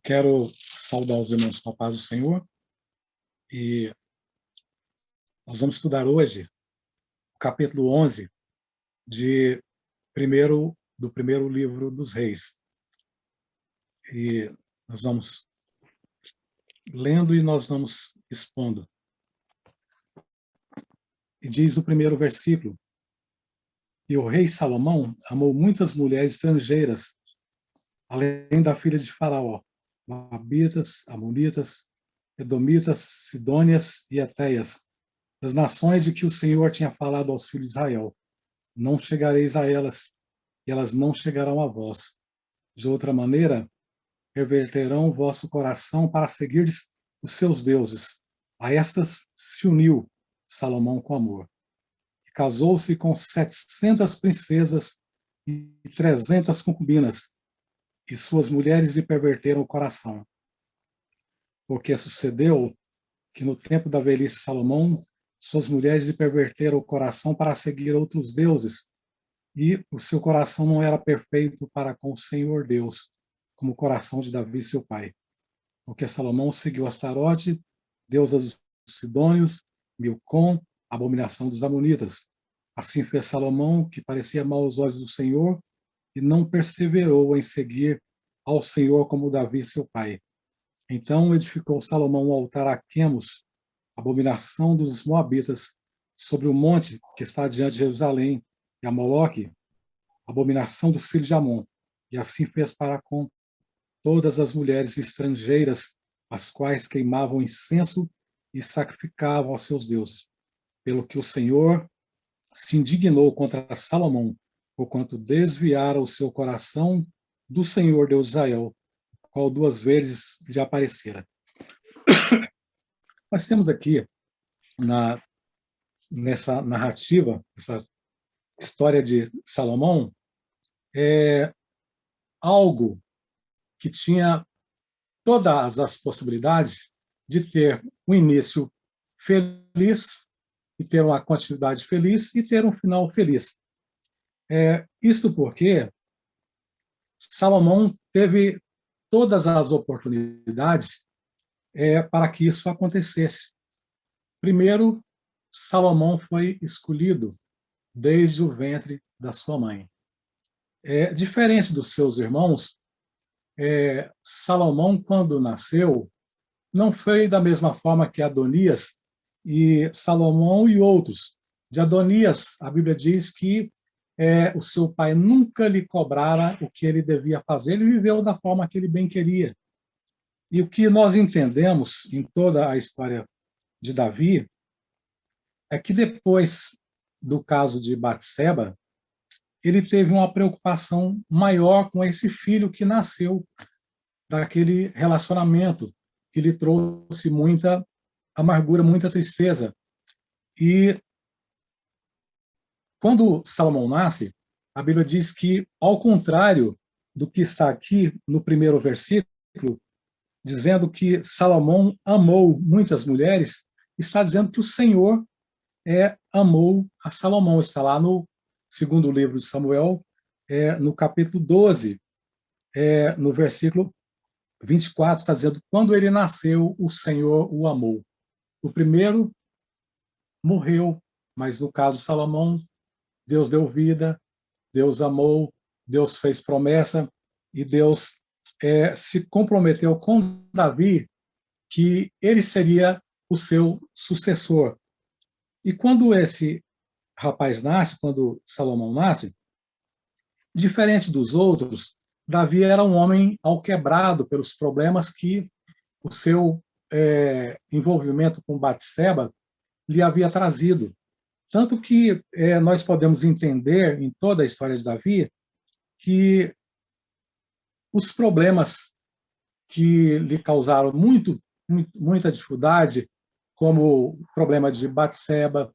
Quero saudar os irmãos com a paz do Senhor e nós vamos estudar hoje o capítulo 11 do primeiro livro dos Reis. E nós vamos lendo e nós vamos expondo. E diz o primeiro versículo: E o rei Salomão amou muitas mulheres estrangeiras, além da filha de Faraó, Moabitas, Amonitas, Edomitas, Sidônias e Eteias, das nações de que o Senhor tinha falado aos filhos de Israel. Não chegareis a elas, e elas não chegarão a vós. De outra maneira, perverterão o vosso coração para seguir os seus deuses. A estas se uniu Salomão com amor. E casou-se com 700 princesas e 300 concubinas, e suas mulheres lhe perverteram o coração. Porque sucedeu que no tempo da velhice de Salomão, suas mulheres lhe perverteram o coração para seguir outros deuses, e o seu coração não era perfeito para com o Senhor Deus, como o coração de Davi, seu pai. Porque Salomão seguiu Astarote, deusa dos Sidônios, Milcom, abominação dos Amonitas. Assim fez Salomão, que parecia mal aos olhos do Senhor, e não perseverou em seguir ao Senhor como Davi, seu pai. Então edificou Salomão um altar a Quemos, abominação dos Moabitas, sobre o monte que está diante de Jerusalém, e a Moloque, abominação dos filhos de Amon. E assim fez para com todas as mulheres estrangeiras, as quais queimavam incenso e sacrificavam aos seus deuses. Pelo que o Senhor se indignou contra Salomão, porquanto desviara o seu coração do Senhor Deus de Israel, qual 2 vezes lhe aparecera. Nós temos aqui, nessa narrativa, essa história de Salomão, algo que tinha todas as possibilidades de ter um início feliz, e ter uma continuidade feliz, e ter um final feliz. Isto porque Salomão teve todas as oportunidades para que isso acontecesse. Primeiro, Salomão foi escolhido desde o ventre da sua mãe. Diferente dos seus irmãos, Salomão, quando nasceu, não foi da mesma forma que Adonias e Salomão e outros. De Adonias, a Bíblia diz que o seu pai nunca lhe cobrara o que ele devia fazer, ele viveu da forma que ele bem queria. E o que nós entendemos em toda a história de Davi é que depois do caso de Batseba, ele teve uma preocupação maior com esse filho que nasceu daquele relacionamento, que lhe trouxe muita amargura, muita tristeza. E quando Salomão nasce, a Bíblia diz que, ao contrário do que está aqui no primeiro versículo, dizendo que Salomão amou muitas mulheres, está dizendo que o Senhor amou a Salomão. Está lá no segundo livro de Samuel, no capítulo 12, no versículo 24, está dizendo: quando ele nasceu, o Senhor o amou. O primeiro morreu, mas no caso de Salomão, Deus deu vida, Deus amou, Deus fez promessa, e Deus se comprometeu com Davi que ele seria o seu sucessor. E quando esse rapaz nasce, quando Salomão nasce, diferente dos outros, Davi era um homem alquebrado pelos problemas que o seu envolvimento com Batseba lhe havia trazido. Tanto que nós podemos entender em toda a história de Davi que os problemas que lhe causaram muita dificuldade, como o problema de Batseba,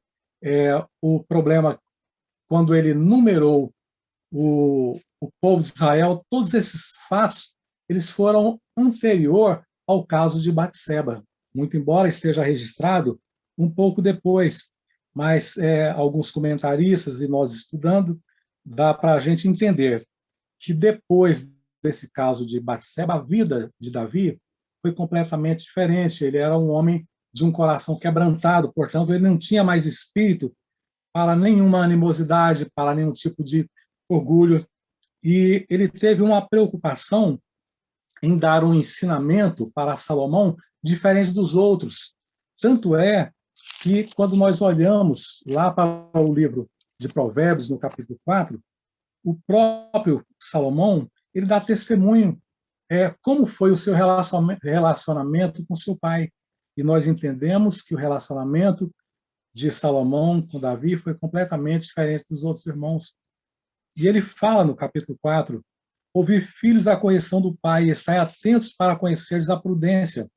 o problema quando ele numerou o povo de Israel, todos esses fatos eles foram anterior ao caso de Batseba, muito embora esteja registrado um pouco depois, mas alguns comentaristas e nós estudando, dá para a gente entender que depois desse caso de Batseba, a vida de Davi foi completamente diferente. Ele era um homem de um coração quebrantado, portanto, ele não tinha mais espírito para nenhuma animosidade, para nenhum tipo de orgulho. E ele teve uma preocupação em dar um ensinamento para Salomão diferente dos outros. Tanto é que, quando nós olhamos lá para o livro de Provérbios, no capítulo 4, o próprio Salomão, ele dá testemunho como foi o seu relacionamento com seu pai. E nós entendemos que o relacionamento de Salomão com Davi foi completamente diferente dos outros irmãos. E ele fala no capítulo 4, ouvir filhos a correção do pai, e estai atentos para conheceres a prudência,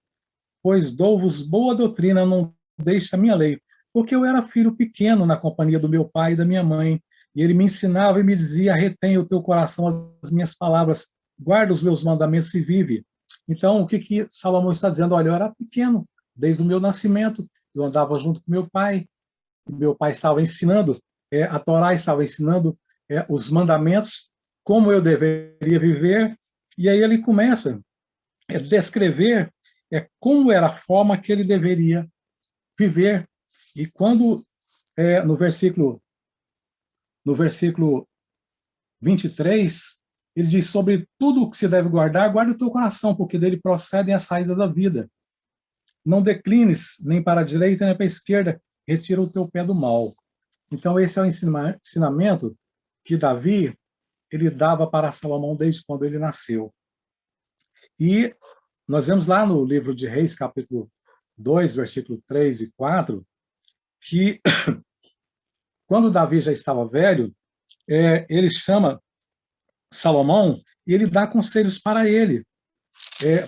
pois dou-vos boa doutrina, não deixe a minha lei. Porque eu era filho pequeno na companhia do meu pai e da minha mãe, e ele me ensinava e me dizia, retém o teu coração as minhas palavras, guarda os meus mandamentos e vive. Então, o que Salomão está dizendo? Olha, eu era pequeno, desde o meu nascimento, eu andava junto com meu pai estava ensinando, a Torá estava ensinando os mandamentos, como eu deveria viver, e aí ele começa a descrever como era a forma que ele deveria viver. E quando, no versículo 23, ele diz, sobre tudo o que se deve guardar, guarda o teu coração, porque dele procedem as saídas da vida. Não declines nem para a direita nem para a esquerda, retira o teu pé do mal. Então, esse é o ensinamento que Davi ele dava para Salomão desde quando ele nasceu. E nós vemos lá no livro de Reis, capítulo 2, versículo 3 e 4, que quando Davi já estava velho, ele chama Salomão e ele dá conselhos para ele,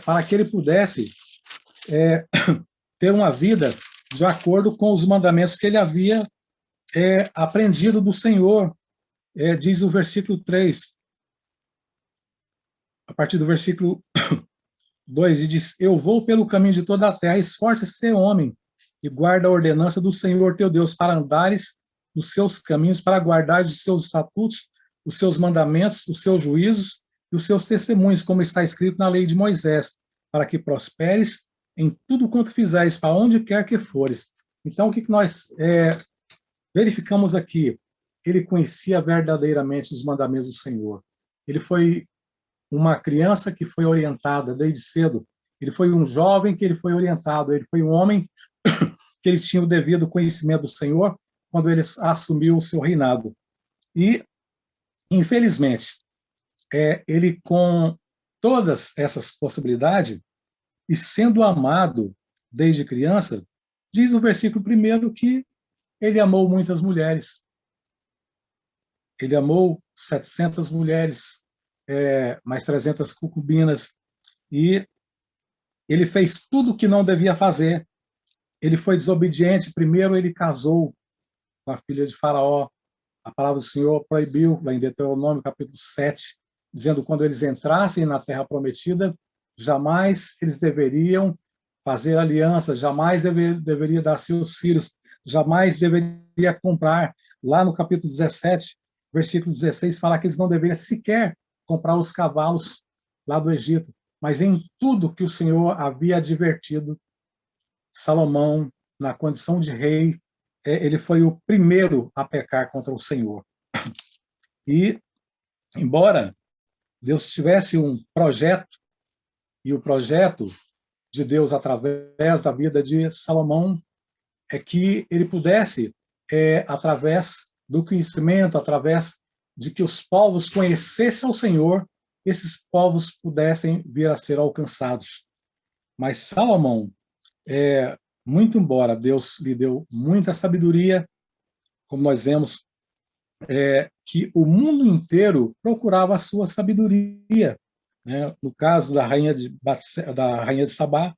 para que ele pudesse ter uma vida de acordo com os mandamentos que ele havia aprendido do Senhor. Diz o versículo 3, a partir do versículo 2, e diz, eu vou pelo caminho de toda a terra, esforça-se ser homem, e guarda a ordenança do Senhor teu Deus, para andares nos seus caminhos, para guardar os seus estatutos, os seus mandamentos, os seus juízos e os seus testemunhos, como está escrito na lei de Moisés, para que prosperes em tudo quanto fizeres, para onde quer que fores. Então, o que nós verificamos aqui? Ele conhecia verdadeiramente os mandamentos do Senhor. Ele foi uma criança que foi orientada desde cedo. Ele foi um jovem que ele foi orientado. Ele foi um homem que ele tinha o devido conhecimento do Senhor quando ele assumiu o seu reinado. E, infelizmente, ele, com todas essas possibilidades, e sendo amado desde criança, diz o versículo 1 que ele amou muitas mulheres. Ele amou 700 mulheres, mais 300 concubinas, e ele fez tudo o que não devia fazer. Ele foi desobediente. Primeiro ele casou com a filha de Faraó. A palavra do Senhor proibiu, lá em Deuteronômio, capítulo 7, dizendo que quando eles entrassem na terra prometida, jamais eles deveriam fazer aliança, jamais deveria dar seus filhos, jamais deveria comprar. Lá no capítulo 17, versículo 16, fala que eles não deveriam sequer comprar os cavalos lá do Egito. Mas em tudo que o Senhor havia advertido, Salomão, na condição de rei, ele foi o primeiro a pecar contra o Senhor. E, embora Deus tivesse um projeto, e o projeto de Deus através da vida de Salomão é que ele pudesse, através do conhecimento, através de que os povos conhecessem ao Senhor, esses povos pudessem vir a ser alcançados. Mas Salomão, muito embora Deus lhe deu muita sabedoria, como nós vemos, que o mundo inteiro procurava a sua sabedoria. Né? No caso da rainha de Sabá,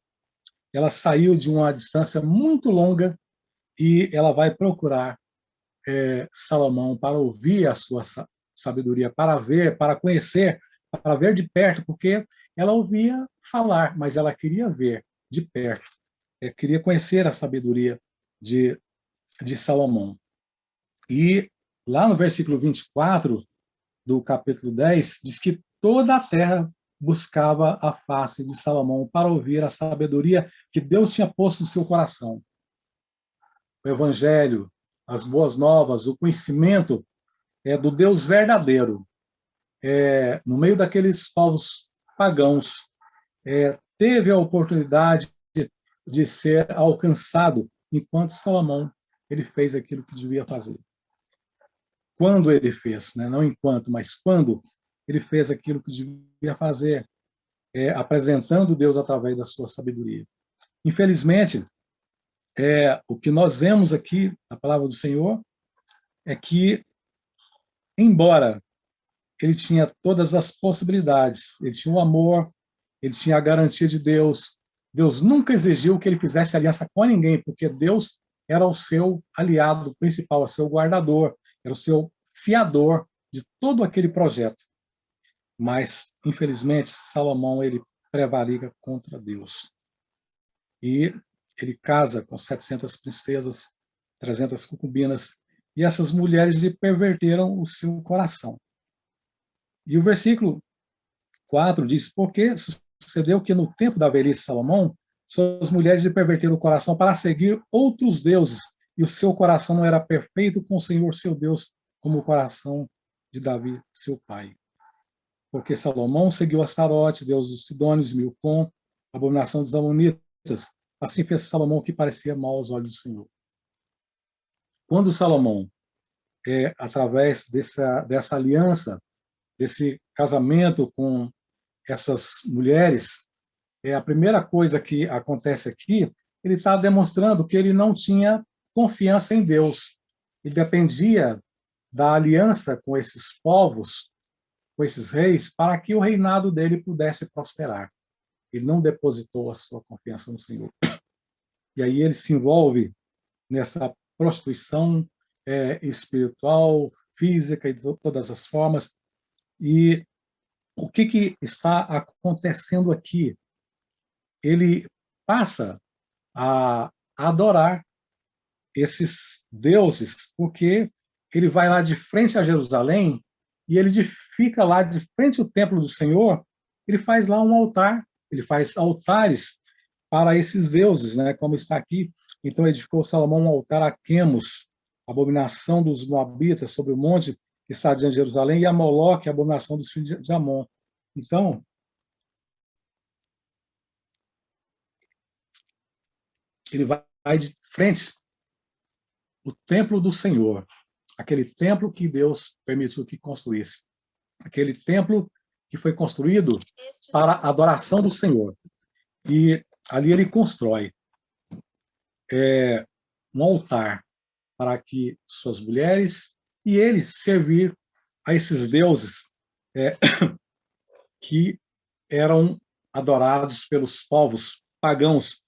ela saiu de uma distância muito longa e ela vai procurar Salomão para ouvir a sua sabedoria, para ver, para conhecer, para ver de perto, porque ela ouvia falar, mas ela queria ver de perto, queria conhecer a sabedoria de Salomão. E lá no versículo 24 do capítulo 10, diz que toda a terra buscava a face de Salomão para ouvir a sabedoria que Deus tinha posto no seu coração. O evangelho, as boas novas, o conhecimento do Deus verdadeiro, no meio daqueles povos pagãos, teve a oportunidade de ser alcançado enquanto Salomão ele fez aquilo que devia fazer. Quando ele fez, né? Não enquanto, mas quando ele fez aquilo que devia fazer, apresentando Deus através da sua sabedoria. Infelizmente, o que nós vemos aqui na palavra do Senhor é que, embora ele tinha todas as possibilidades, ele tinha o amor, ele tinha a garantia de Deus, Deus nunca exigiu que ele fizesse aliança com ninguém, porque Deus era o seu aliado principal, o seu guardador, era o seu fiador de todo aquele projeto. Mas, infelizmente, Salomão ele prevarica contra Deus. E ele casa com 700 princesas, 300 concubinas, e essas mulheres lhe perverteram o seu coração. E o versículo 4 diz: porque sucedeu que no tempo da velhice de Salomão, suas mulheres lhe perverteram o coração para seguir outros deuses, e o seu coração não era perfeito com o Senhor seu Deus, como o coração de Davi, seu pai. Porque Salomão seguiu Astarote, deus dos Sidônios, Milcom, abominação dos Amonitas. Assim fez Salomão o que parecia mal aos olhos do Senhor. Quando Salomão, através dessa aliança, desse casamento com essas mulheres, a primeira coisa que acontece aqui, ele está demonstrando que ele não tinha confiança em Deus. Ele dependia da aliança com esses povos, com esses reis, para que o reinado dele pudesse prosperar. Ele não depositou a sua confiança no Senhor. E aí ele se envolve nessa prostituição espiritual, física e de todas as formas. E o que está acontecendo aqui? Ele passa a adorar esses deuses, porque ele vai lá de frente a Jerusalém e ele fica lá de frente ao templo do Senhor, ele faz lá um altar, ele faz altares para esses deuses, né, como está aqui. Então edificou Salomão um altar a Quemos, abominação dos Moabitas, sobre o monte que está diante de Jerusalém, e a Moloque, a abominação dos filhos de Amon. Então, ele vai de frente ao templo do Senhor, aquele templo que Deus permitiu que construísse, aquele templo que foi construído para a adoração do Senhor. E ali ele constrói um altar para que suas mulheres e eles servir a esses deuses que eram adorados pelos povos pagãos.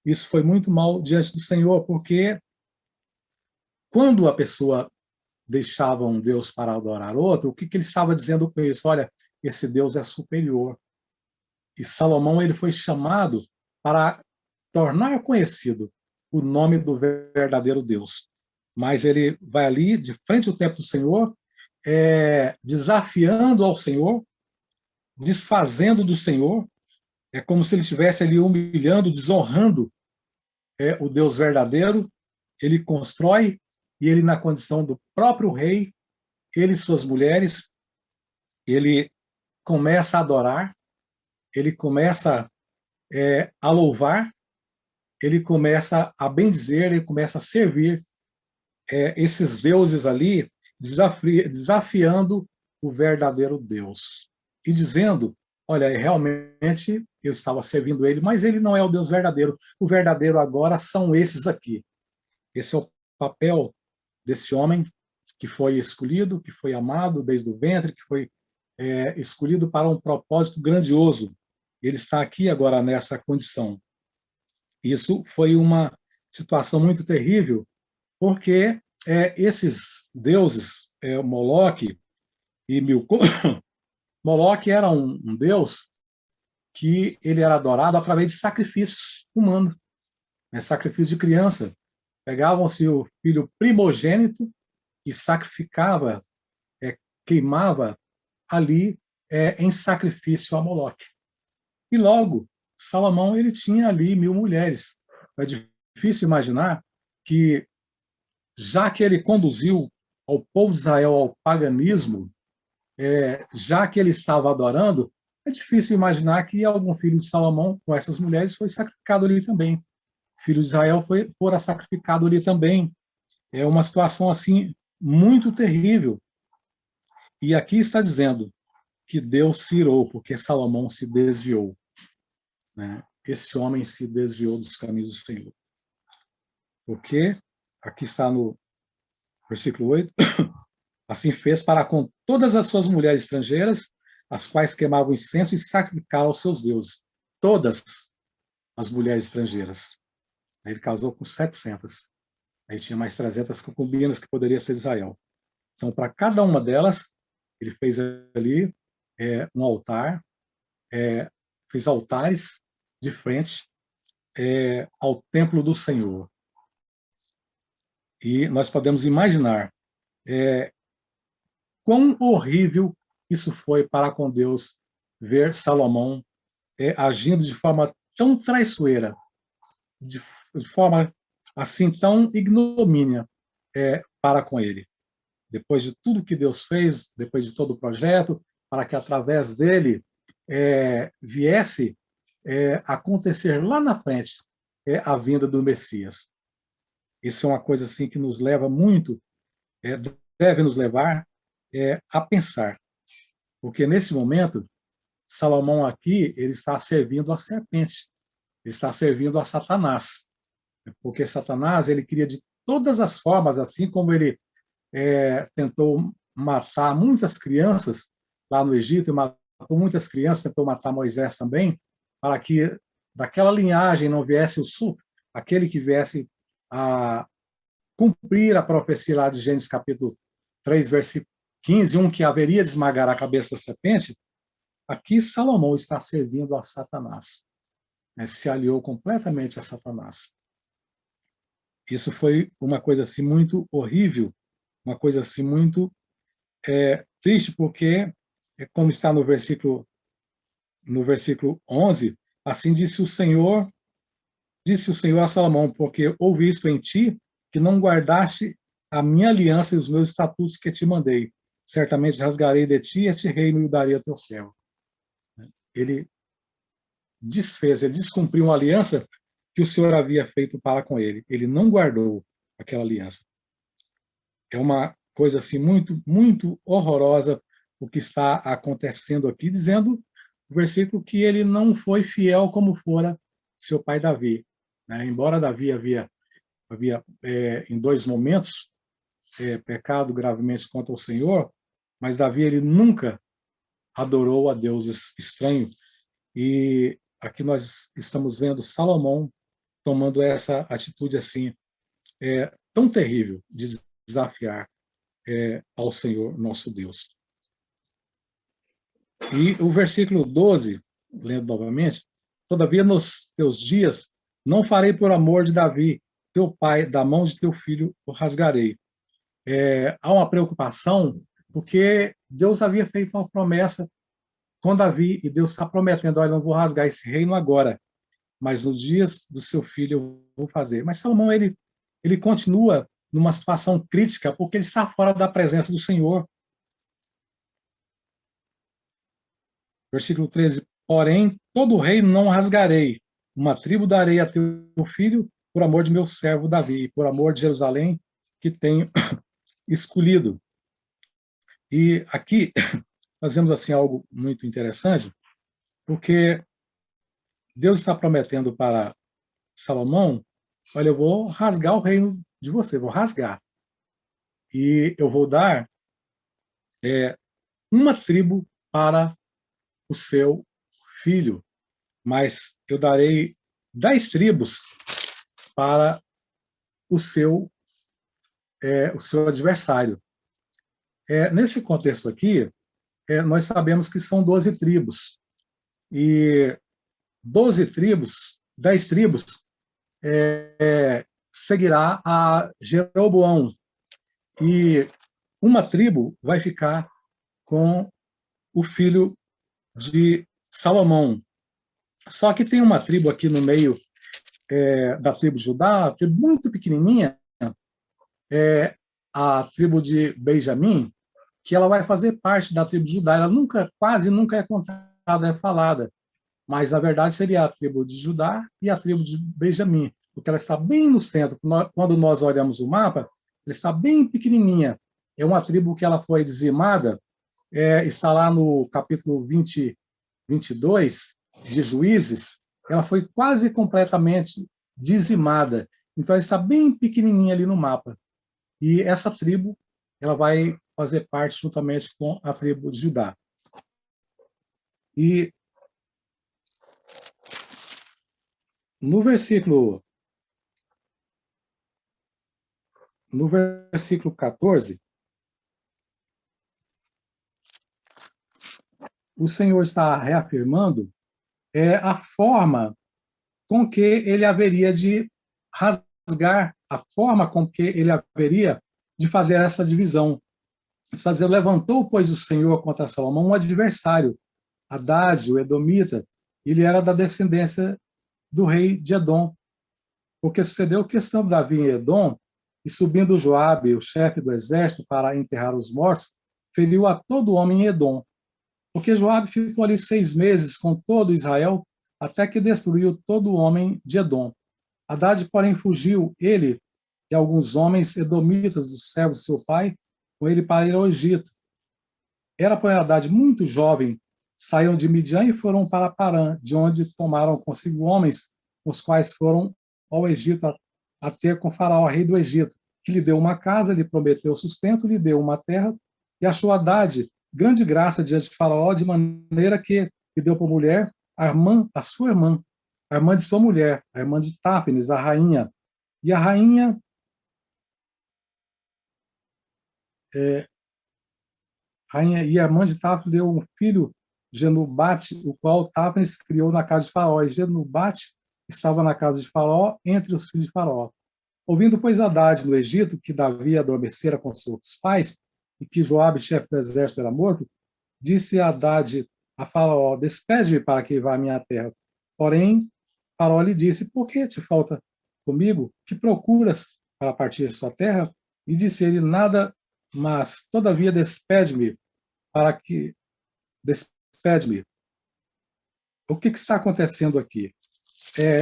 Isso foi muito mal diante do Senhor, porque quando a pessoa deixava um Deus para adorar outro, o que ele estava dizendo com isso? Olha, esse Deus é superior. E Salomão ele foi chamado para tornar conhecido o nome do verdadeiro Deus. Mas ele vai ali, de frente ao templo do Senhor, desafiando ao Senhor, desfazendo do Senhor, é como se ele estivesse ali humilhando, desonrando o Deus verdadeiro. Ele constrói, e ele, na condição do próprio rei, ele e suas mulheres, ele começa a adorar, ele começa a louvar, ele começa a bendizer, ele começa a servir esses deuses ali, desafiando o verdadeiro Deus. E dizendo, olha, realmente eu estava servindo ele, mas ele não é o Deus verdadeiro. O verdadeiro agora são esses aqui. Esse é o papel desse homem que foi escolhido, que foi amado desde o ventre, que foi escolhido para um propósito grandioso. Ele está aqui agora nessa condição. Isso foi uma situação muito terrível, porque esses deuses, Moloque e Milcom, Moloque era um deus que ele era adorado através de sacrifícios humanos, sacrifício de criança. Pegavam-se o filho primogênito e sacrificava, queimava ali em sacrifício a Moloque. E logo, Salomão ele tinha ali 1000 mulheres. É difícil imaginar que, já que ele conduziu ao povo de Israel ao paganismo, já que ele estava adorando, é difícil imaginar que algum filho de Salomão, com essas mulheres, foi sacrificado ali também. Filho de Israel fora sacrificado ali também. É uma situação assim muito terrível. E aqui está dizendo que Deus se irou porque Salomão se desviou, né? Esse homem se desviou dos caminhos do Senhor. Porque, aqui está no versículo 8, assim fez para com todas as suas mulheres estrangeiras, as quais queimavam incenso e sacrificavam aos seus deuses. Todas as mulheres estrangeiras. Ele casou com 700. Aí tinha mais 300 concubinas que poderia ser de Israel. Então, para cada uma delas, ele fez ali um altar, fez altares de frente ao templo do Senhor. E nós podemos imaginar quão horrível isso foi para com Deus, ver Salomão agindo de forma tão traiçoeira, de forma assim tão ignomínia para com ele. Depois de tudo que Deus fez, depois de todo o projeto, para que através dele viesse acontecer lá na frente a vinda do Messias. Isso é uma coisa assim que nos leva muito, deve nos levar a pensar, porque nesse momento Salomão aqui ele está servindo a serpente, ele está servindo a Satanás, porque Satanás ele queria de todas as formas, assim como ele tentou matar muitas crianças lá no Egito, matou muitas crianças, tentou matar Moisés também, para que daquela linhagem não viesse aquele que viesse a cumprir a profecia lá de Gênesis capítulo 3, versículo 15, que haveria de esmagar a cabeça da serpente. Aqui Salomão está servindo a Satanás, né? Se aliou completamente a Satanás. Isso foi uma coisa assim muito horrível, uma coisa assim muito triste, porque, como está no versículo 11, assim disse o Senhor a Salomão, porque ouvi isso em ti, que não guardaste a minha aliança e os meus estatutos que te mandei. Certamente rasgarei de ti este reino e o darei ao teu servo. Ele desfez, ele descumpriu uma aliança que o Senhor havia feito para com ele. Ele não guardou aquela aliança. É uma coisa assim muito, muito horrorosa o que está acontecendo aqui, dizendo o versículo que ele não foi fiel como fora seu pai Davi, né? Embora Davi havia em 2 momentos pecado gravemente contra o Senhor, mas Davi ele nunca adorou a deuses estranhos. E aqui nós estamos vendo Salomão tomando essa atitude assim tão terrível de desafiar ao Senhor nosso Deus. E o versículo 12, lendo novamente, todavia nos teus dias não farei por amor de Davi, teu pai, da mão de teu filho o rasgarei. Há uma preocupação, porque Deus havia feito uma promessa com Davi, e Deus está prometendo, olha, não vou rasgar esse reino agora, mas nos dias do seu filho eu vou fazer. Mas Salomão, ele continua numa situação crítica, porque ele está fora da presença do Senhor. Versículo 13, porém, todo o reino não rasgarei, uma tribo darei a teu filho, por amor de meu servo Davi, por amor de Jerusalém, que tenho escolhido. E aqui fazemos assim algo muito interessante, porque Deus está prometendo para Salomão, olha, eu vou rasgar o reino de você, vou rasgar. E eu vou dar uma tribo para o seu filho, mas eu darei 10 tribos para o seu adversário. Nesse contexto aqui, nós sabemos que são 12 tribos. E 12 tribos, 10 tribos, seguirá a Jeroboão. E uma tribo vai ficar com o filho de Salomão. Só que tem uma tribo aqui no meio da tribo de Judá, uma tribo muito pequenininha, a tribo de Benjamim, que ela vai fazer parte da tribo de Judá. Ela quase nunca é contada, é falada, mas a verdade seria a tribo de Judá e a tribo de Benjamim, porque ela está bem no centro. Quando nós olhamos o mapa, ela está bem pequenininha. É uma tribo que ela foi dizimada, está lá no capítulo 22 de Juízes, ela foi quase completamente dizimada. Então, ela está bem pequenininha ali no mapa. E essa tribo, ela vai fazer parte juntamente com a tribo de Judá. E no versículo 14, o Senhor está reafirmando a forma com que ele haveria de rasgar, a forma com que ele haveria de fazer essa divisão. Está dizendo, levantou, pois, o Senhor contra Salomão um adversário, Hadad, o Edomita. Ele era da descendência do rei de Edom. Porque sucedeu que, estando Davi em Edom, e subindo Joabe, o chefe do exército, para enterrar os mortos, feriu a todo homem em Edom. Porque Joabe ficou ali 6 meses com todo Israel, até que destruiu todo homem de Edom. Hadad, porém, fugiu, ele e alguns homens edomitas dos servos de seu pai, com ele para ir ao Egito. Era, porém, Hadad muito jovem, saíram de Midian e foram para Parã, de onde tomaram consigo homens, os quais foram ao Egito a ter com Faraó, rei do Egito, que lhe deu uma casa, lhe prometeu sustento, lhe deu uma terra, e achou Hadad grande graça diante de Faraó, de maneira que lhe deu por mulher a sua irmã, a irmã de sua mulher, a irmã de Táfnis, a rainha. E a rainha e a irmã de Táfnis deu um filho, Genubate, o qual Táfnis criou na casa de Faraó. E Genubate estava na casa de Faraó, entre os filhos de Faraó. Ouvindo, pois, Hadad no Egito, que Davi adormecera com seus pais, e que Joabe, chefe do exército, era morto, disse Hadad a Faraó, despede-me para que vá à minha terra. Porém, Faraó lhe disse, por que te falta comigo? Que procuras para partir de sua terra? E disse ele, nada, mas, todavia, despede-me, para que... Despede-me. O que está acontecendo aqui?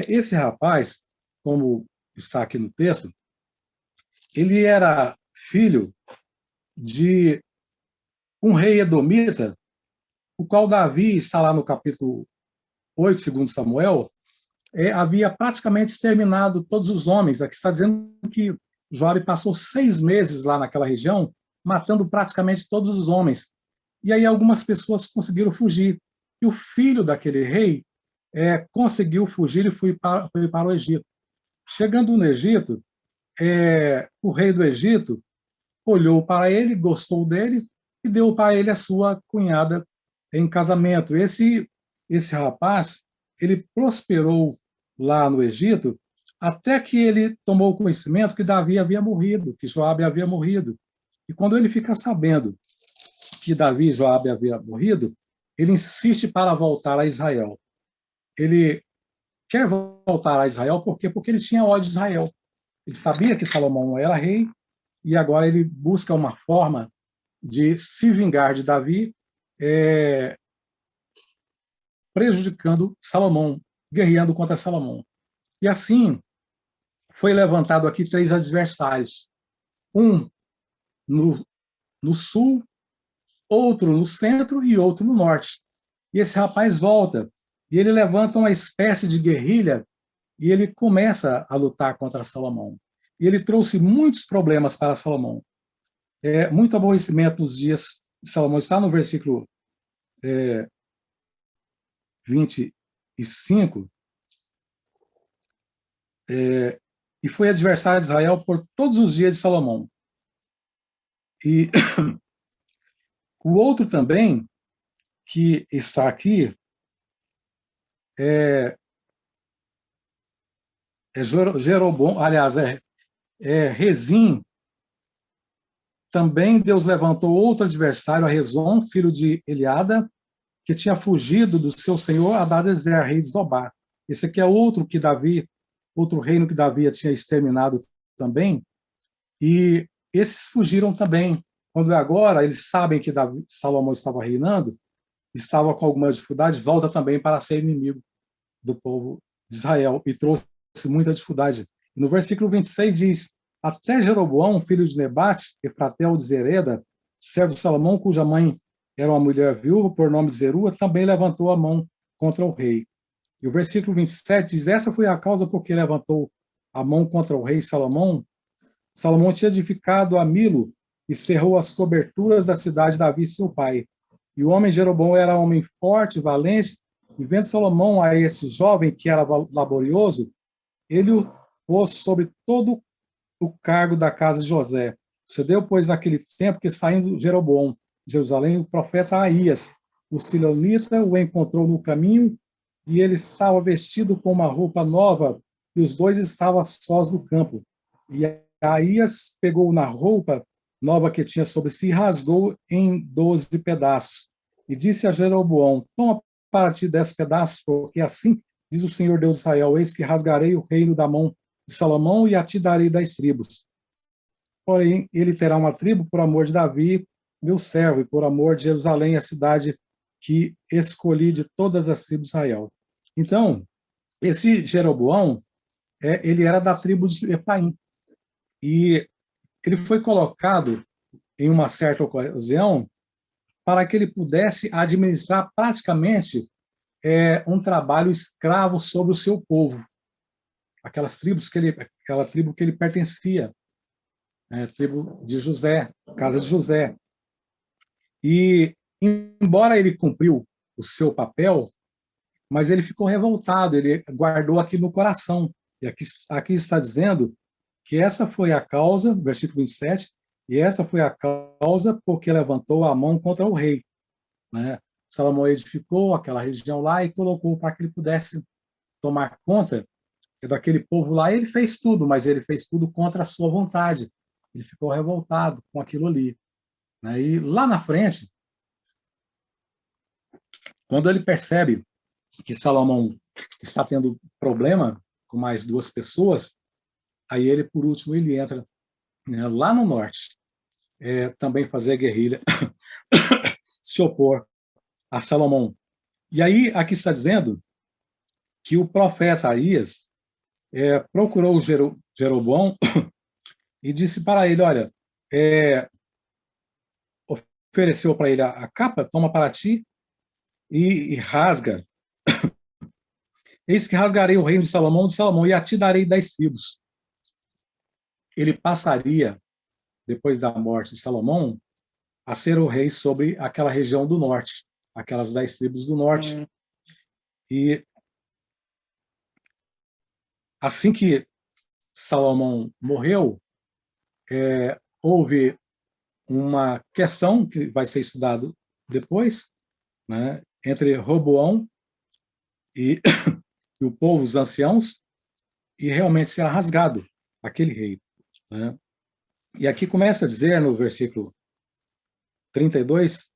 Esse rapaz, como está aqui no texto, ele era filho de um rei edomita, o qual Davi, está lá no capítulo 8, segundo Samuel, havia praticamente exterminado todos os homens. Aqui está dizendo que Joabe passou 6 meses lá naquela região, matando praticamente todos os homens. E aí algumas pessoas conseguiram fugir. E o filho daquele rei conseguiu fugir e foi para o Egito. Chegando no Egito, o rei do Egito olhou para ele, gostou dele e deu para ele a sua cunhada em casamento. Esse rapaz, ele prosperou lá no Egito até que ele tomou conhecimento que Davi havia morrido, que Joabe havia morrido. E quando ele fica sabendo que Davi e Joabe haviam morrido, ele insiste para voltar a Israel. Ele quer voltar a Israel por quê? Porque ele tinha ódio de Israel. Ele sabia que Salomão era rei e agora ele busca uma forma de se vingar de Davi, prejudicando Salomão, guerreando contra Salomão. E assim, foi levantado aqui 3 adversários. Um no sul, outro no centro e outro no norte. E esse rapaz volta, e ele levanta uma espécie de guerrilha, e ele começa a lutar contra Salomão. E ele trouxe muitos problemas para Salomão. Muito aborrecimento nos dias de Salomão. Está no versículo 25, e foi adversário de Israel por todos os dias de Salomão. E o outro também, que está aqui, Jeroboão, aliás, Rezim, Também Deus levantou outro adversário, a Rezon, filho de Eliada, que tinha fugido do seu senhor Hadadezer, rei de Zobá. Esse aqui é outro reino que Davi tinha exterminado também, e esses fugiram também. Quando agora eles sabem que Salomão estava reinando, estava com alguma dificuldade, volta também para ser inimigo do povo de Israel, e trouxe muita dificuldade. No versículo 26 diz: até Jeroboão, filho de Nebate, Efratel de Zereda, servo de Salomão, cuja mãe era uma mulher viúva, por nome de Zerua, também levantou a mão contra o rei. E o versículo 27 diz: essa foi a causa por que levantou a mão contra o rei Salomão. Salomão tinha edificado a Milo e cerrou as coberturas da cidade de Davi, seu pai. E o homem Jeroboão era homem forte, valente, e vendo Salomão a este jovem que era laborioso, ele o pôs sobre todo o cargo da casa de José. Sucedeu, pois, naquele tempo que, saindo Jeroboão de Jerusalém, o profeta Aías, o silonita, o encontrou no caminho, e ele estava vestido com uma roupa nova, e os dois estavam sós no campo. E Aías pegou na roupa nova que tinha sobre si e rasgou em 12 pedaços. E disse a Jeroboão: toma para ti 10 pedaços, porque assim diz o Senhor Deus de Israel: eis que rasgarei o reino da mão de Salomão e a ti darei 10 tribos. Porém, ele terá uma tribo por amor de Davi, meu servo, e por amor de Jerusalém, a cidade que escolhi de todas as tribos de Israel. Então, esse Jeroboão, ele era da tribo de Efraim. E ele foi colocado em uma certa ocasião para que ele pudesse administrar praticamente um trabalho escravo sobre o seu povo. Aquela tribo que ele pertencia, tribo de José, casa de José. E, embora ele cumpriu o seu papel, mas ele ficou revoltado, ele guardou aquilo no coração. E aqui está dizendo que essa foi a causa, versículo 27, e essa foi a causa porque levantou a mão contra o rei. Né? Salomão edificou aquela região lá e colocou para que ele pudesse tomar conta daquele povo lá. Ele fez tudo, mas ele fez tudo contra a sua vontade. Ele ficou revoltado com aquilo ali. Né? E lá na frente, quando ele percebe que Salomão está tendo problema com mais duas pessoas, aí ele, por último, ele entra, né, lá no norte, também fazer guerrilha, se opor a Salomão. E aí, aqui está dizendo que o profeta Aías procurou Jeroboão e disse para ele: olha, ofereceu para ele a capa, toma para ti e rasga. Eis que rasgarei o reino de Salomão, e a ti darei 10 tribos. Ele passaria, depois da morte de Salomão, a ser o rei sobre aquela região do norte, aquelas 10 tribos do norte. E assim que Salomão morreu, houve uma questão que vai ser estudado depois, né, entre Roboão e o povo, os anciãos, e realmente será rasgado aquele rei. Né? E aqui começa a dizer, no versículo 32,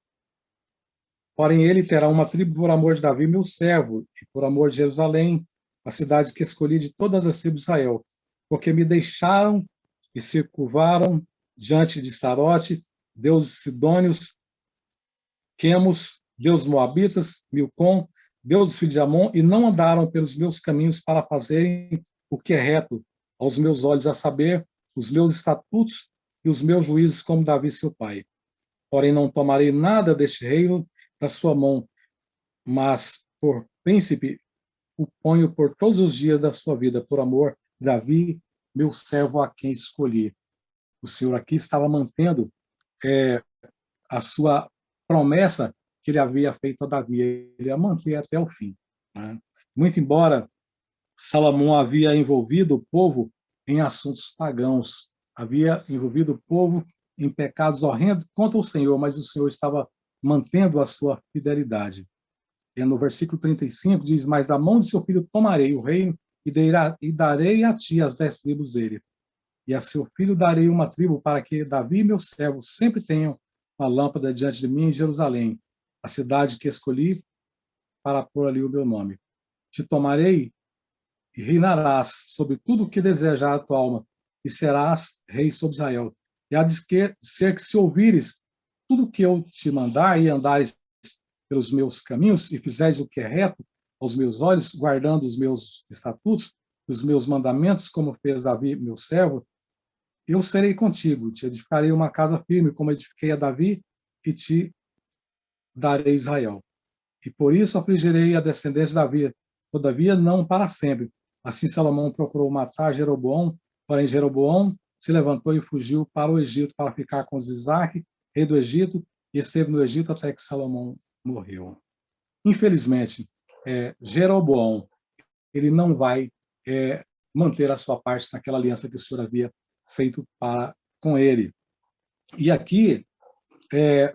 porém ele terá uma tribo por amor de Davi, meu servo, e por amor de Jerusalém, a cidade que escolhi de todas as tribos de Israel, porque me deixaram e se curvaram diante de Starote, deuses sidônios, Quemos, deuses moabitas, Milcom, deuses filhos de Amon, e não andaram pelos meus caminhos para fazerem o que é reto aos meus olhos, a saber, os meus estatutos e os meus juízos, como Davi seu pai. Porém, não tomarei nada deste reino da sua mão, mas por príncipe o ponho por todos os dias da sua vida, por amor de Davi, meu servo a quem escolhi. O Senhor aqui estava mantendo a sua promessa que ele havia feito a Davi, ele ia manter até o fim. Né? Muito embora Salomão havia envolvido o povo em assuntos pagãos, havia envolvido o povo em pecados horrendos contra o Senhor, mas o Senhor estava mantendo a sua fidelidade. E no versículo 35 diz: mas da mão de seu filho tomarei o reino e darei a ti as 10 tribos dele. e a seu filho darei uma tribo, para que Davi e meu servo sempre tenham uma lâmpada diante de mim em Jerusalém, a cidade que escolhi para pôr ali o meu nome. Te tomarei e reinarás sobre tudo o que desejar a tua alma, e serás rei sobre Israel. E há de ser que, se ouvires tudo o que eu te mandar, e andares pelos meus caminhos, e fizeres o que é reto aos meus olhos, guardando os meus estatutos, os meus mandamentos, como fez Davi, meu servo, eu serei contigo, te edificarei uma casa firme, como edifiquei a Davi, e te darei Israel. E por isso afligirei a descendência de Davi, todavia não para sempre. Assim Salomão procurou matar Jeroboão, porém Jeroboão se levantou e fugiu para o Egito, para ficar com Isaac, rei do Egito, e esteve no Egito até que Salomão morreu. Infelizmente, Jeroboão, ele não vai manter a sua parte naquela aliança que o Senhor havia feito com ele. E aqui,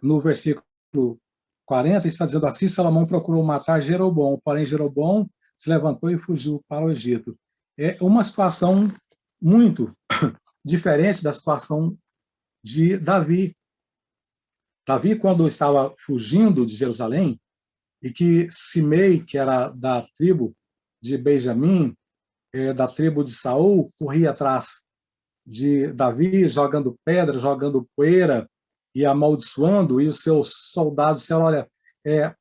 no versículo 40, está dizendo assim: Salomão procurou matar Jeroboão, porém Jeroboão se levantou e fugiu para o Egito. É uma situação muito diferente da situação de Davi. Davi, quando estava fugindo de Jerusalém, e que Simei, que era da tribo de Benjamim, da tribo de Saul, corria atrás de Davi, jogando pedra, jogando poeira e amaldiçoando, e os seus soldados disseram: olha,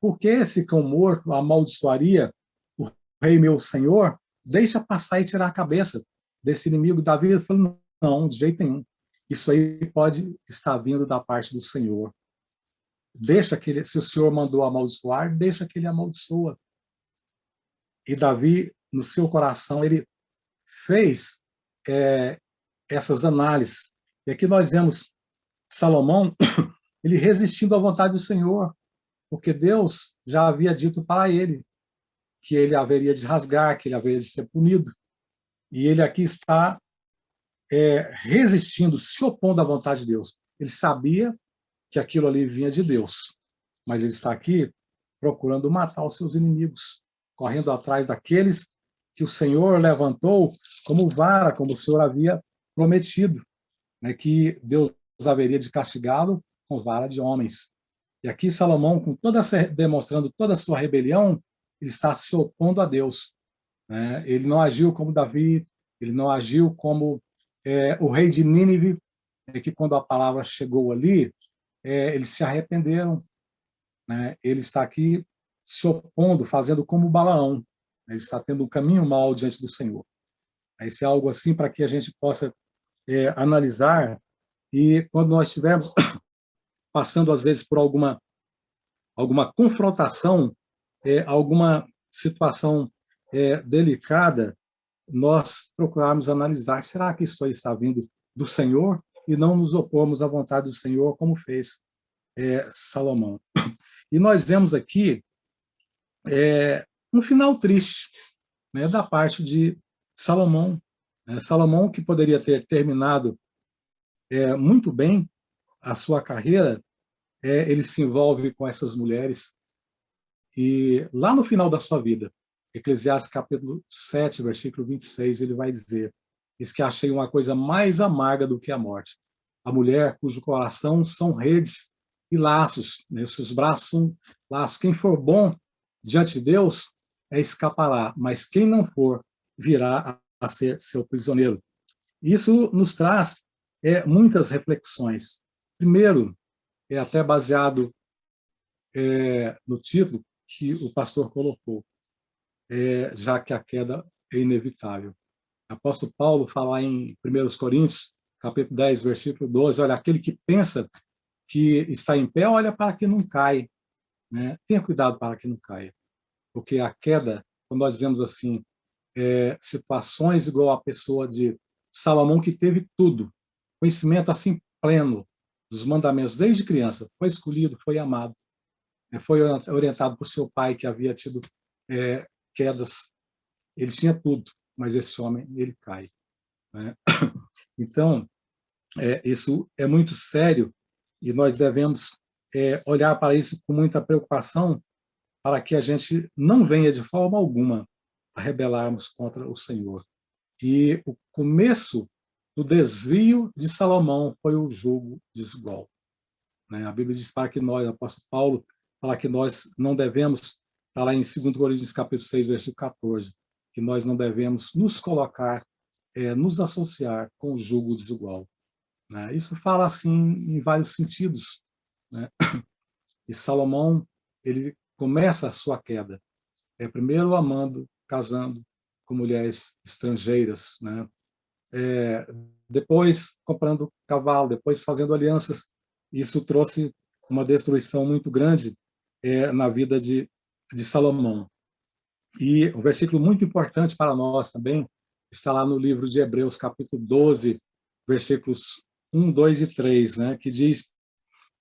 por que esse cão morto amaldiçoaria o rei meu senhor? Deixa passar e tirar a cabeça desse inimigo. Davi falou: não, de jeito nenhum. Isso aí pode estar vindo da parte do Senhor. Deixa que ele, se o Senhor mandou amaldiçoar, deixa que ele amaldiçoa. E Davi, no seu coração, ele fez essas análises. E aqui nós vemos Salomão, ele resistindo à vontade do Senhor, porque Deus já havia dito para ele que ele haveria de rasgar, que ele haveria de ser punido. E ele aqui está resistindo, se opondo à vontade de Deus. Ele sabia que aquilo ali vinha de Deus, mas ele está aqui procurando matar os seus inimigos, correndo atrás daqueles que o Senhor levantou como vara, como o Senhor havia prometido, né, que Deus haveria de castigá-lo com vara de homens. E aqui Salomão, demonstrando toda a sua rebelião, ele está se opondo a Deus. Né? Ele não agiu como Davi, ele não agiu como o rei de Nínive, que quando a palavra chegou ali, eles se arrependeram. Né? Ele está aqui se opondo, fazendo como Balaão. Né? Ele está tendo um caminho mau diante do Senhor. Isso é algo assim para que a gente possa analisar, e quando nós estivermos passando, às vezes, por alguma confrontação, alguma situação delicada, nós procurarmos analisar: será que isso aí está vindo do Senhor? E não nos opormos à vontade do Senhor, como fez Salomão. E nós vemos aqui um final triste, né, da parte de Salomão. Salomão, que poderia ter terminado muito bem a sua carreira, ele se envolve com essas mulheres, e lá no final da sua vida, Eclesiastes capítulo 7, versículo 26, ele vai dizer: eis que achei uma coisa mais amarga do que a morte, a mulher cujo coração são redes e laços, né? Os seus braços são laços. Quem for bom diante de Deus escapará, mas quem não for virá a ser seu prisioneiro. Isso nos traz muitas reflexões. Primeiro, até baseado no título que o pastor colocou, já que a queda é inevitável. O apóstolo Paulo fala em 1 Coríntios, capítulo 10, versículo 12, olha, aquele que pensa que está em pé, olha para que não cai. Né? Tenha cuidado para que não caia. Porque a queda, quando nós dizemos assim, situações igual a pessoa de Salomão, que teve tudo, conhecimento assim pleno dos mandamentos desde criança, foi escolhido, foi amado, foi orientado por seu pai, que havia tido quedas, ele tinha tudo, mas esse homem, ele cai. Né? Então, isso é muito sério, e nós devemos olhar para isso com muita preocupação, para que a gente não venha de forma alguma a rebelarmos contra o Senhor. E o começo no desvio de Salomão foi o jugo desigual. Né? A Bíblia diz para que nós, o apóstolo Paulo, fala que nós não devemos, está lá em 2 Coríntios capítulo 6, versículo 14, que nós não devemos nos colocar, nos associar com o jugo desigual. Né? Isso fala assim em vários sentidos. Né? E Salomão, ele começa a sua queda. Primeiro amando, casando com mulheres estrangeiras, né? Depois comprando cavalo, depois fazendo alianças. Isso trouxe uma destruição muito grande na vida de Salomão. E um versículo muito importante para nós também está lá no livro de Hebreus, capítulo 12, versículos 1, 2 e 3, né, que diz: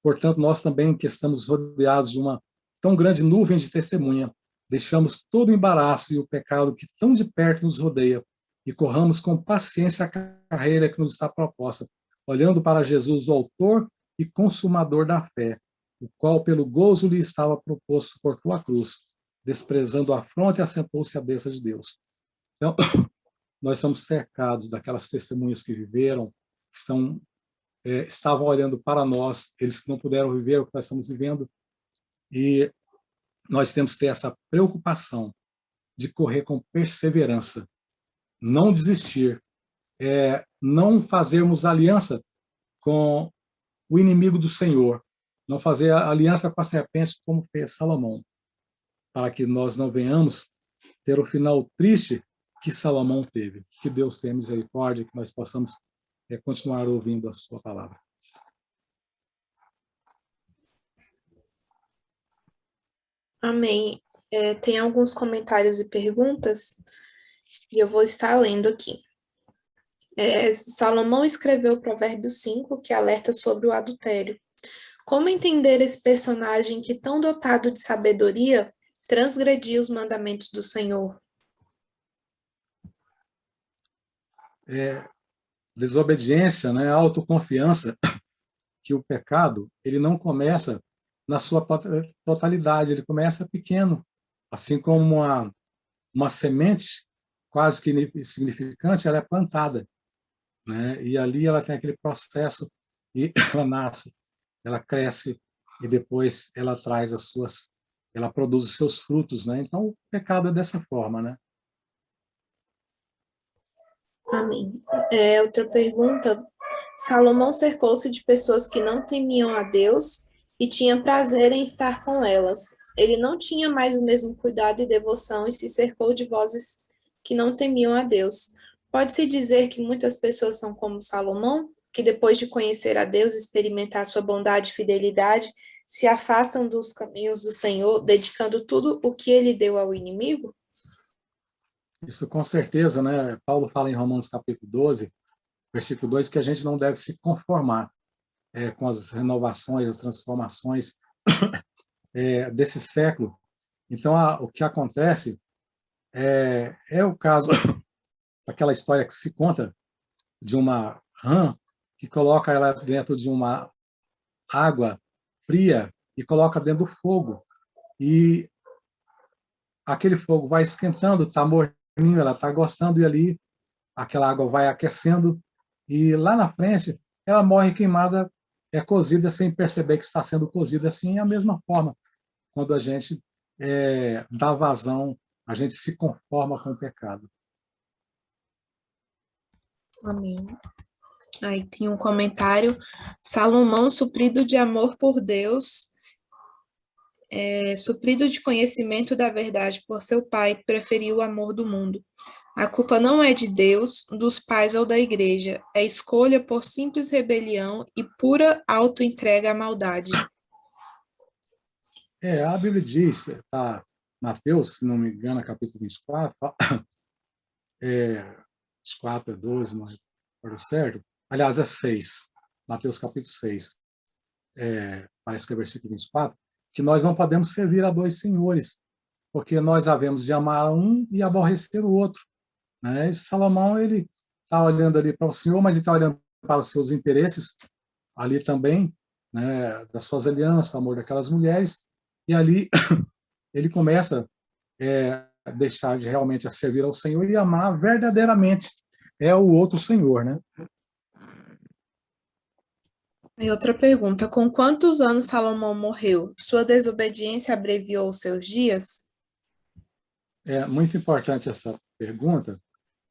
portanto, nós também, que estamos rodeados de uma tão grande nuvem de testemunha, deixamos todo o embaraço e o pecado que tão de perto nos rodeia e corramos com paciência a carreira que nos está proposta, olhando para Jesus, o autor e consumador da fé, o qual pelo gozo lhe estava proposto suportou a cruz, desprezando a afronta e assentou-se à destra de Deus. Então, nós somos cercados daquelas testemunhas que viveram, que estavam olhando para nós, eles que não puderam viver o que nós estamos vivendo, e nós temos que ter essa preocupação de correr com perseverança, não desistir, não fazermos aliança com o inimigo do Senhor, não fazer aliança com a serpente como fez Salomão, para que nós não venhamos ter o final triste que Salomão teve. Que Deus tenha misericórdia, que nós possamos continuar ouvindo a sua palavra. Amém. Tem alguns comentários e perguntas, e eu vou estar lendo aqui. Salomão escreveu o Provérbio 5, que alerta sobre o adultério. Como entender esse personagem que, tão dotado de sabedoria, transgrediu os mandamentos do Senhor? Desobediência, né, autoconfiança, que o pecado ele não começa na sua totalidade, ele começa pequeno, assim como uma semente quase que insignificante, ela é plantada, né? E ali ela tem aquele processo e ela nasce, ela cresce e depois ela produz os seus frutos, né? Então o pecado é dessa forma, né? Amém. Outra pergunta. Salomão cercou-se de pessoas que não temiam a Deus e tinha prazer em estar com elas. Ele não tinha mais o mesmo cuidado e devoção e se cercou de vozes que não temiam a Deus. Pode-se dizer que muitas pessoas são como Salomão, que depois de conhecer a Deus e experimentar sua bondade e fidelidade, se afastam dos caminhos do Senhor, dedicando tudo o que ele deu ao inimigo? Isso com certeza, né? Paulo fala em Romanos capítulo 12, versículo 2, que a gente não deve se conformar com as renovações, as transformações desse século. Então, o que acontece é o caso daquela história que se conta de uma rã que coloca ela dentro de uma água fria e coloca dentro do fogo. E aquele fogo vai esquentando, está morninho, ela está gostando, e ali aquela água vai aquecendo, e lá na frente ela morre queimada, cozida sem perceber que está sendo cozida. Assim é a mesma forma, quando a gente dá vazão, a gente se conforma com o pecado. Amém. Aí tem um comentário. Salomão, suprido de amor por Deus, suprido de conhecimento da verdade por seu pai, preferiu o amor do mundo. A culpa não é de Deus, dos pais ou da igreja, é escolha por simples rebelião e pura autoentrega à maldade. A Bíblia diz, tá, Mateus, se não me engano, capítulo 24, 4 12, não recordo certo. Aliás, é 6, Mateus capítulo 6, parece que é versículo 24, que nós não podemos servir a dois senhores, porque nós havemos de amar um e aborrecer o outro. Né? E Salomão, ele está olhando ali para o Senhor, mas ele está olhando para os seus interesses ali também, né, das suas alianças, amor daquelas mulheres, e ali ele começa a deixar de realmente a servir ao Senhor e amar verdadeiramente o outro Senhor, né? E outra pergunta: com quantos anos Salomão morreu? Sua desobediência abreviou os seus dias? É muito importante essa pergunta,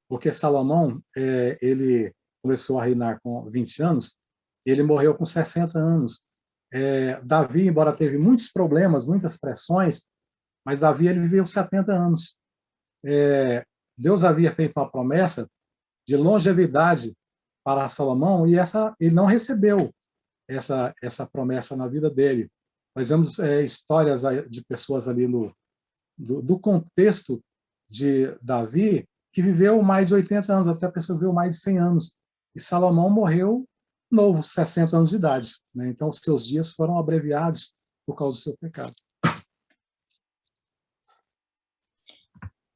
porque Salomão, ele começou a reinar com 20 anos, e ele morreu com 60 anos. Davi, embora teve muitos problemas, muitas pressões, mas Davi ele viveu 70 anos. Deus havia feito uma promessa de longevidade para Salomão e ele não recebeu essa promessa na vida dele. Nós vemos histórias de pessoas ali do contexto de Davi que viveu mais de 80 anos, até a pessoa viveu mais de 100 anos. E Salomão morreu novo, 60 anos de idade. Né? Então, seus dias foram abreviados por causa do seu pecado.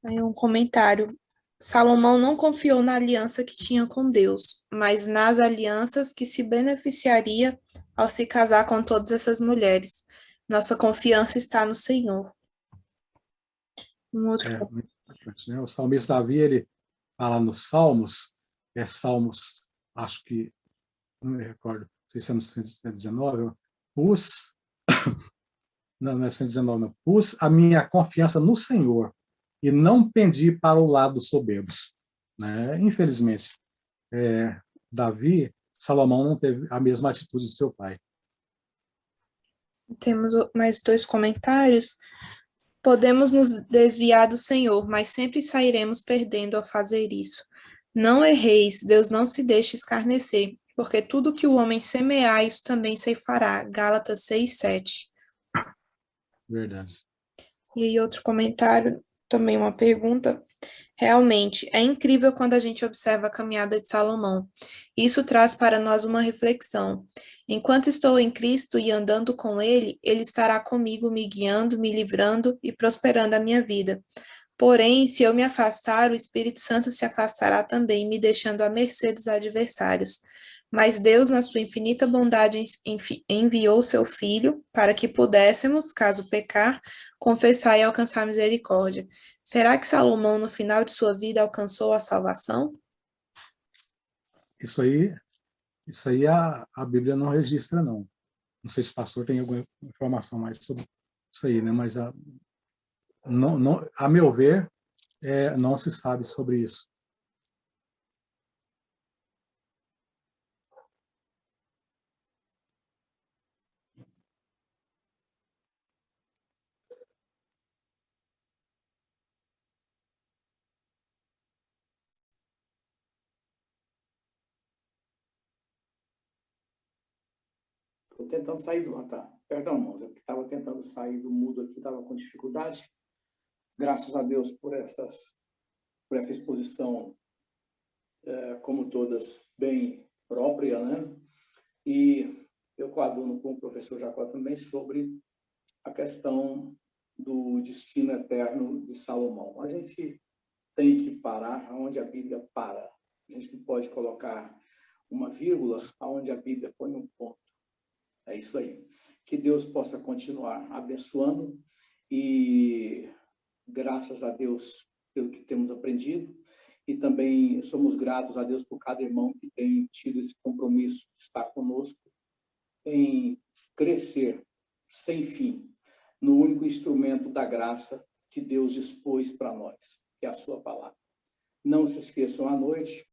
Aí um comentário: Salomão não confiou na aliança que tinha com Deus, mas nas alianças que se beneficiaria ao se casar com todas essas mulheres. Nossa confiança está no Senhor. Um outro. Muito importante. Né? O salmista Davi, ele fala nos Salmos, Salmos, acho que, não me recordo, não sei se é no 119, não é 119, não. Pus a minha confiança no Senhor e não pendi para o lado dos soberbos. Né? Infelizmente, Davi, Salomão não teve a mesma atitude do seu pai. Temos mais dois comentários. Podemos nos desviar do Senhor, mas sempre sairemos perdendo ao fazer isso. Não erreis, Deus não se deixe escarnecer, porque tudo que o homem semear, isso também ceifará. Gálatas 6:7. Verdade. E aí outro comentário, também uma pergunta. Realmente, é incrível quando a gente observa a caminhada de Salomão. Isso traz para nós uma reflexão. Enquanto estou em Cristo e andando com Ele, Ele estará comigo, me guiando, me livrando e prosperando a minha vida. Porém, se eu me afastar, o Espírito Santo se afastará também, me deixando à mercê dos adversários. Mas Deus, na sua infinita bondade, enviou seu Filho para que pudéssemos, caso pecar, confessar e alcançar misericórdia. Será que Salomão, no final de sua vida, alcançou a salvação? Isso aí a Bíblia não registra, não. Não sei se o pastor tem alguma informação mais sobre isso aí, né? Mas a meu ver, não se sabe sobre isso. Estou tentando sair do... Tá. Perdão, irmãos, é porque estava tentando sair do mudo aqui, estava com dificuldade. Graças a Deus por essa exposição, como todas, bem própria, né? E eu coaduno com o professor Jacó também sobre a questão do destino eterno de Salomão. A gente tem que parar onde a Bíblia para. A gente não pode colocar uma vírgula onde a Bíblia põe um ponto. É isso aí. Que Deus possa continuar abençoando e graças a Deus pelo que temos aprendido e também somos gratos a Deus por cada irmão que tem tido esse compromisso de estar conosco em crescer sem fim no único instrumento da graça que Deus dispôs para nós, que é a sua palavra. Não se esqueçam à noite,